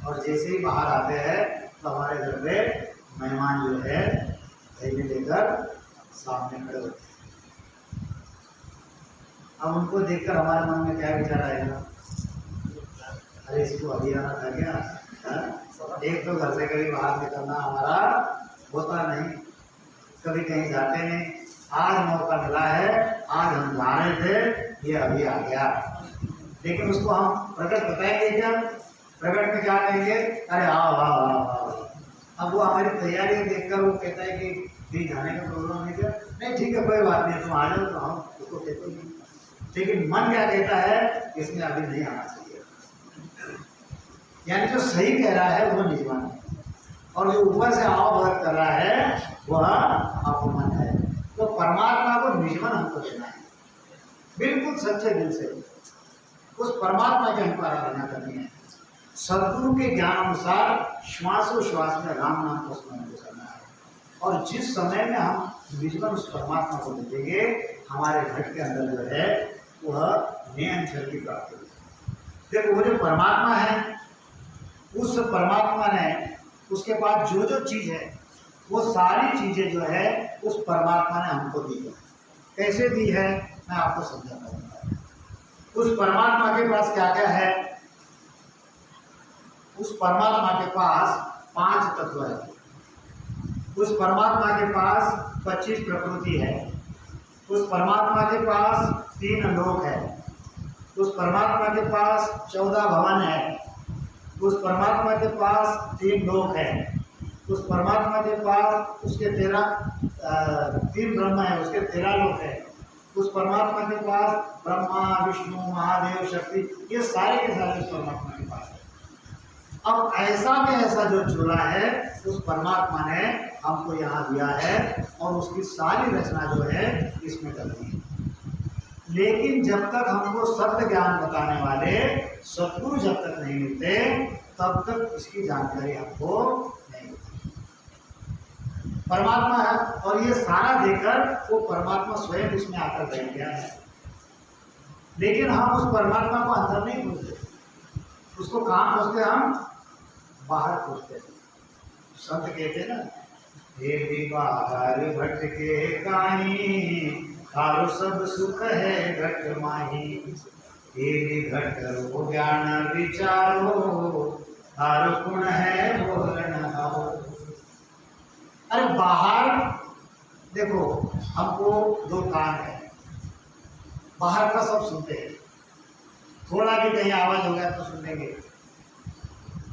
और जैसे ही बाहर आते हैं तो हमारे घर पे मेहमान जो है थैली लेकर सामने खड़े होते हैं। अब उनको देखकर हमारे मन में क्या विचार आएगा, अरे इसको अभी आना था क्या? एक तो घर से कभी बाहर निकलना हमारा होता नहीं, कभी कहीं जाते नहीं, आज मौका मिला है, आज हम जा रहे थे, ये अभी आ गया। लेकिन उसको हम प्रकट बताएंगे क्या? प्रकट में क्या कहेंगे? अरे आओ आओ आओ आओ। अब वो हमारी तैयारी देखकर वो कहता है कि कहीं जाने का प्रोग्राम है क्या? नहीं ठीक है कोई बात नहीं, तुम आ जाओ, तो हम उसको कहते हैं। लेकिन मन क्या कहता है? इसमें अभी नहीं आना चाहिए। यानी जो सही कह रहा है वो निजमान है और जो ऊपर से आओ भगत कर रहा है वह अपमान है। तो परमात्मा को निजमन हमको देना है, बिल्कुल सच्चे दिल से उस परमात्मा की हमको आराधना करनी है। सदगुरु के ज्ञान अनुसार श्वासोश्वास में राम नाम को स्मरण करना है और जिस समय में हम निजमन उस परमात्मा को देंगे हमारे घट के अंदर जो है वह नियंत्रण की प्राप्ति होगी। देखो वो जो परमात्मा है उस परमात्मा ने उसके पास जो जो चीज़ है वो सारी चीज़ें जो है उस परमात्मा ने हमको दी है। कैसे दी है मैं आपको समझाता हूँ। उस परमात्मा के पास क्या क्या है? उस परमात्मा के पास 5 तत्व है। उस परमात्मा के पास 25 प्रकृति है। उस परमात्मा के पास 3 लोक है। उस परमात्मा के पास 14 भवन है। उस परमात्मा के पास 3 लोक है। उस परमात्मा के पास उसके 3 ब्रह्म है, उसके 13 लोक है। उस परमात्मा के पास ब्रह्मा विष्णु महादेव शक्ति ये सारे के सारे उस परमात्मा के पास है। अब ऐसा में ऐसा जो चूल्हा है उस परमात्मा ने हमको यहाँ दिया है और उसकी सारी रचना जो है इसमें कर दी है। लेकिन जब तक हमको सत्य ज्ञान बताने वाले सदगुरु जब तक नहीं मिलते तब तक इसकी जानकारी हमको नहीं होती। परमात्मा है और ये सारा देकर वो परमात्मा स्वयं इसमें आकर बैठ गया है। लेकिन हम उस परमात्मा को अंदर नहीं खोजते, उसको कहाँ खोजते? हम बाहर खोजते हैं। संत कहते ना, हे बाहर भटके काहीं थारो सब सुख है घट माही, हे घट रो ज्ञान विचारो थारो गुण है बोलन हो। अरे बाहर देखो हमको 2 कान है, बाहर का सब सुनते हैं, थोड़ा भी कहीं आवाज हो गया तो सुन लेंगे।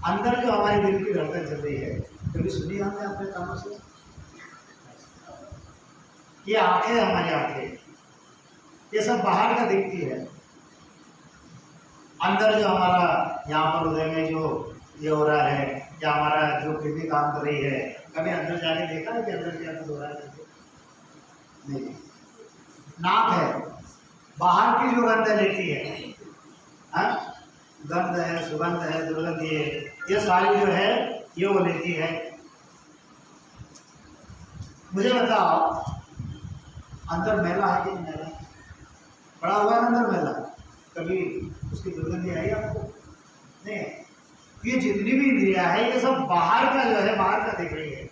अंदर जो हमारी दिल की धड़कन चल रही है कभी सुनी हमने अपने कानों से? ये आंखें हमारी आंखें ये सब बाहर का दिखती है। अंदर जो हमारा यहाँ पर उदय में जो ये हो रहा है या हमारा जो किडनी काम कर रही है, कभी अंदर जाके देखा है कि अंदर क्या कुछ हो रहा है? नहीं। नाक है, बाहर की जो गंध लेती है, हाँ गंध है, सुगंध है, दुर्गंध है, ये सारी जो है ये वो लेती है। मुझे बताओ अंदर मैला है कि नहीं मैला? पड़ा हुआ है अंदर मैला, कभी उसकी दुर्गंध आई आपको? नहीं। ये जितनी भी इंद्रिया है ये सब बाहर का जो है बाहर का दिख रही है।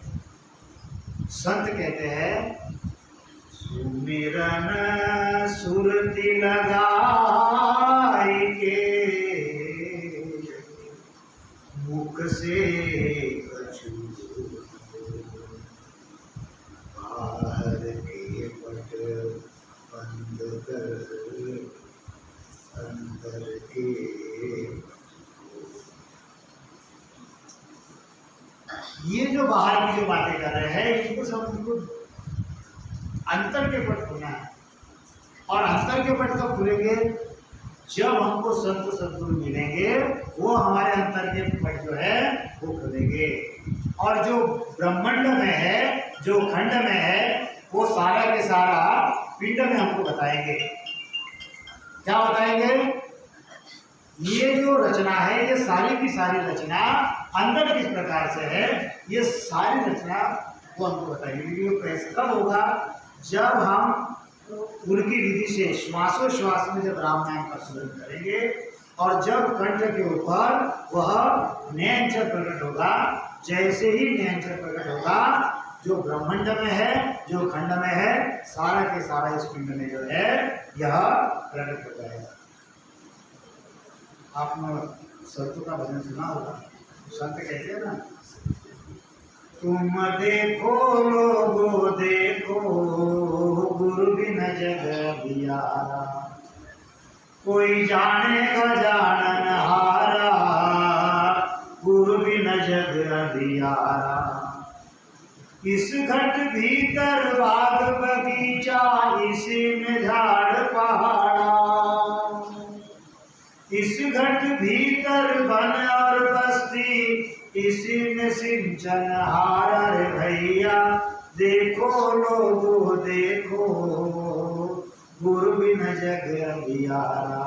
संत कहते हैं सुमिरन सुरति लगाई के मुख से बाहर के पट बंद कर अंदर के। ये जो बाहर की जो बातें कर रहे हैं इसको सब अंतर के पट खुलना है। और अंतर के पट कब खुलेंगे? जब हमको संत सदगुरु मिलेंगे वो हमारे अंतर के पट जो है वो खुलेंगे। और जो ब्रह्मांड में है, जो खंड में है, वो सारा के सारा पिंड में हमको बताएंगे। क्या बताएंगे? ये जो रचना है ये सारी की सारी रचना अंदर किस प्रकार से है ये सारी रचना वो हमको बताएंगे। ये कैसे कब होगा? जब हम उनकी विधि से श्वासोश्वास में जब राम नाम का स्मरण करेंगे और जब कंठ के ऊपर वह नयनचर प्रकट होगा, जैसे ही नयनचर प्रकट होगा, जो ब्रह्मांड में है, जो खंड में है, सारा के सारा इस पिंड में जो है यह प्रकट हो जाएगा। आपने संतों का भजन सुना होगा, संत कहते हैं ना, तुम देखो लोगो देखो, गुरु बिन जग दियारा, कोई जानेगा जानन हारा, गुरु बिन जग दियारा। इस घट भीतर बाग बगीचा, इसी में झाड़ पहाड़ा, इस घट भीतर वन और बस्ती, इसी में सिंचन हारा रे भैया। देखो लोगो देखो, गुरु बिन जग अंधियारा,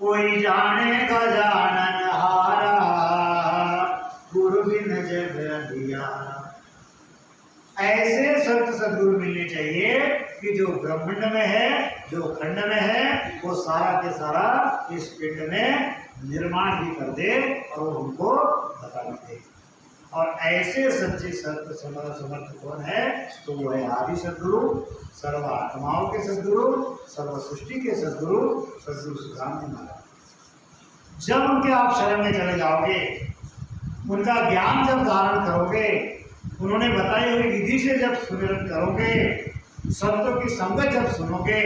कोई जानेगा जानन हारा, गुरु बिन जग अंधियारा। ऐसे संत सद्गुरु मिलने चाहिए कि जो ब्रह्मांड में है, जो खंड में है, वो सारा के सारा इस पिंड में निर्माण भी कर दे और वो उनको बता भी दे। और ऐसे सच्चे संत समर्थ कौन है? तो वो है आदि सद्गुरु, सर्व आत्माओं के सद्गुरु, सर्व सृष्टि के सद्गुरु, सद्गुरु सुखराम जी महाराज। जब उनके आप शरण में चले जाओगे, उनका ज्ञान जब धारण करोगे, उन्होंने बताई हुई विधि से जब सुमिरन करोगे, संतों की संगत जब सुनोगे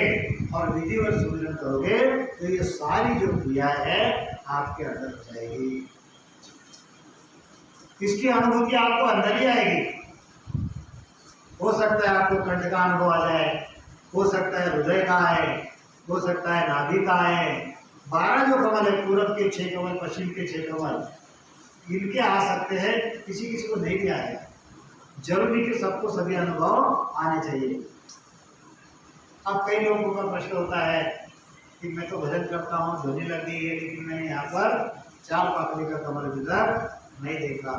और विधिवत सुमिरन करोगे, तो ये सारी जो क्रिया है आपके अंदर हो जाएगी। इसकी अनुभूति आपको अंदर ही आएगी। हो सकता है आपको कंठ का अनुभव आ जाए, हो सकता है हृदय का है, हो सकता है नाभि का है। 12 जो कमल है, पूरब के 6 कमल, पश्चिम के 6 कमल, इनके आ सकते हैं, किसी किसी को नहीं भी आएगा। जरूरी कि सबको सभी अनुभव आने चाहिए। अब कई लोगों का प्रश्न होता है कि मैं तो भजन करता हूँ, ध्वनि लग गई है, लेकिन मैंने यहाँ पर 4 पाकड़ी का कमल अभी तक नहीं देखा,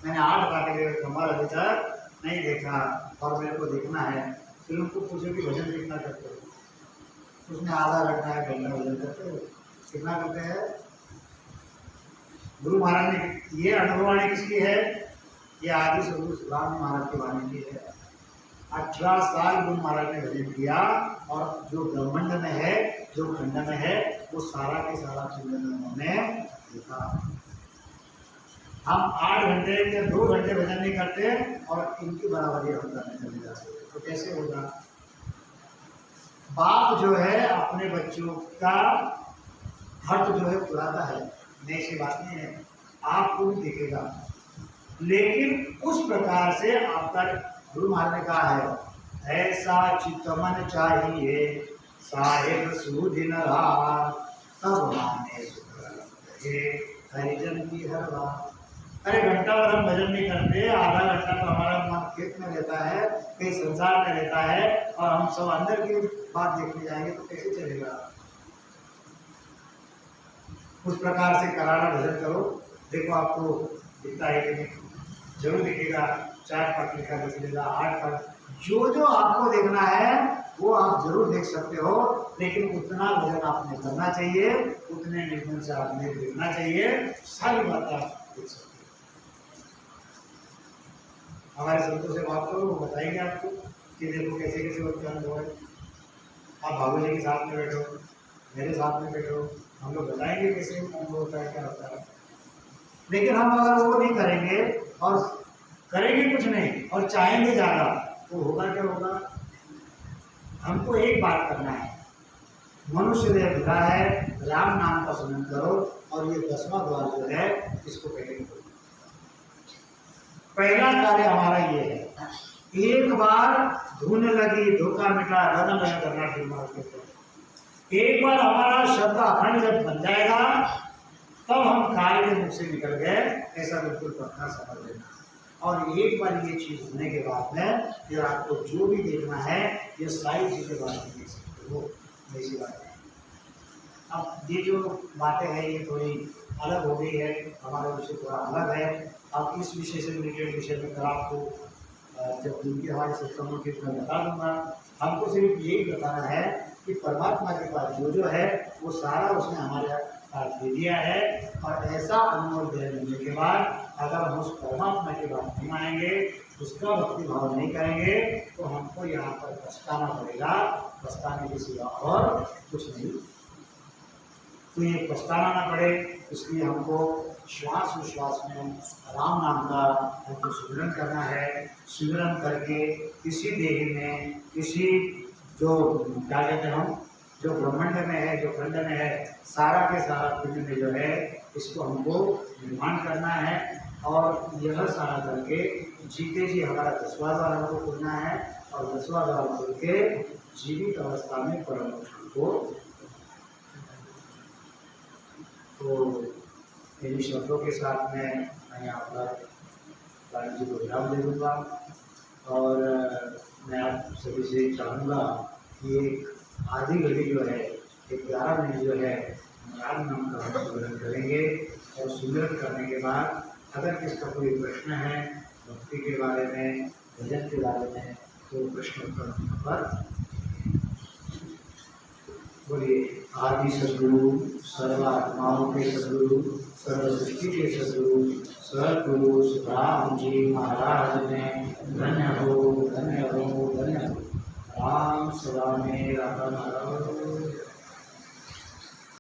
मैंने 8 पाकड़ी का कमल अभी तक नहीं देखा और मेरे को देखना है। फिर उनको पूछो कि भजन कितना करते हो? उसमें आधा घंटा 1 घंटा भजन करते हो, कितना करते हैं? गुरु महाराज ने ये अनुभववाणी किसकी है? ये आदि सद्गुरु सुखराम महाराज की वाणी की है। 18 साल गुरु महाराज ने भजन किया और जो ब्रह्मांड में है, जो खंड में है, वो सारा के सारा चिंतन उन्होंने देखा। हम 8 घंटे या 2 घंटे भजन नहीं करते और इनकी बराबरी हम करने चले जाते, तो कैसे होगा? बाप जो है अपने बच्चों का हट जो है पुराता है, नहीं ऐसी बात नहीं है, आपको भी दिखेगा। लेकिन उस प्रकार से आपका गुरु महाराज ने कहा है, ऐसा चित्तमन चाहिए साहेब सुदिन रात, तब माने हरिजन की हर बात। अरे घंटा भर हम भजन नहीं करते, आधा घंटा तो हमारा मन खेत में रहता है, कहीं संसार में रहता है, और हम सब अंदर की बात देखने जाएंगे तो कैसे चलेगा? उस प्रकार से करारा भजन करो, देखो आपको दिखता है कि नहीं? जरूर दिखेगा। 4 पाठ लिखा दिखेगा, 8 पाठ, जो जो आपको देखना है वो आप जरूर देख सकते हो, लेकिन उतना भजन आपने करना चाहिए, उतने निर्गुण से आपने देखना चाहिए, सारी बात आप देख सकते हो। हमारे संतों से बात करो, वो बताएंगे आपको कि देखो कैसे कैसे उसका अनुभव है। आप बाबू जी के साथ में बैठो, मेरे साथ में बैठो, हम लोग बताएंगे कैसे अनुभव होता है, क्या होता है। लेकिन हम अगर वो नहीं करेंगे और करेंगे कुछ नहीं और चाहेंगे ज़्यादा, तो होगा क्या होगा? हमको एक बात करना है, मनुष्य देह बुरा है, राम नाम का स्मरण करो और ये 10वां द्वार जो है इसको पहले करो। पहला कार्य हमारा ये है, एक बार धुन लगी धोखा मिटा रन लगा करना शुरू। एक बार हमारा शब्द अखंड जब बन जाएगा, तब हम कार्य के मुख से निकल गए, ऐसा बिल्कुल पक्का समझ लेना। और एक बार ये चीज़ होने के बाद में फिर आपको जो भी देखना है, ये सारी चीज़ें बात देख सकते हो, ऐसी बात है। अब ये जो बातें हैं ये थोड़ी अलग हो गई है, हमारा विषय थोड़ा अलग है। अब इस विषय से रिलेटेड विषय में फिर आपको जब उनकी हमारे सत्संगों की मैं बता दूंगा। हमको सिर्फ यही बताना है कि परमात्मा के पास जो जो है वो सारा उसने हमारे पास दे दिया है। और ऐसा अनुभव दे देने के बाद अगर हम उस परमात्मा की बात नहीं मानेंगे, उसका भक्ति भाव नहीं करेंगे, तो हमको यहाँ पर पछताना पड़ेगा। पछताने के सिवा और कुछ नहीं। तो ये पछताना ना पड़े, इसलिए हमको श्वास विश्वास में राम नाम का हमको सुमिरन करना है। सुमिरन करके इसी देह में, इसी जो क्या कहते हैं हम, जो ब्रह्मांड में है, जो खंड में है, सारा के सारा पिंड में जो है, इसको हमको निर्माण करना है। और यह सारा करके जीते जी हमारा 10वां द्वार हमको खुलना है। और 10वां द्वार खुल के जीवित अवस्था में परम को, तो इन शब्दों के साथ में मैं यहाँ पर रानी जी को विराम दे दूँगा। और मैं आप सभी से चाहूँगा कि एक आधी घड़ी जो है, एक 11 मिनट जो है, राम नाम का हम सुमिरन करेंगे। और सुमिरन करने के बाद अगर किसका कोई प्रश्न है भक्ति के बारे में, भजन के बारे में, तो प्रश्न पर बोलिए। आदि सद्गुरु, सर्वात्माओं के सद्गुरु, सर्व सृष्टि के सद्गुरु, सद्गुरु सुखराम जी महाराज ने धन्य हो, धन्य हो, धन्य हो। राम सदा में राम।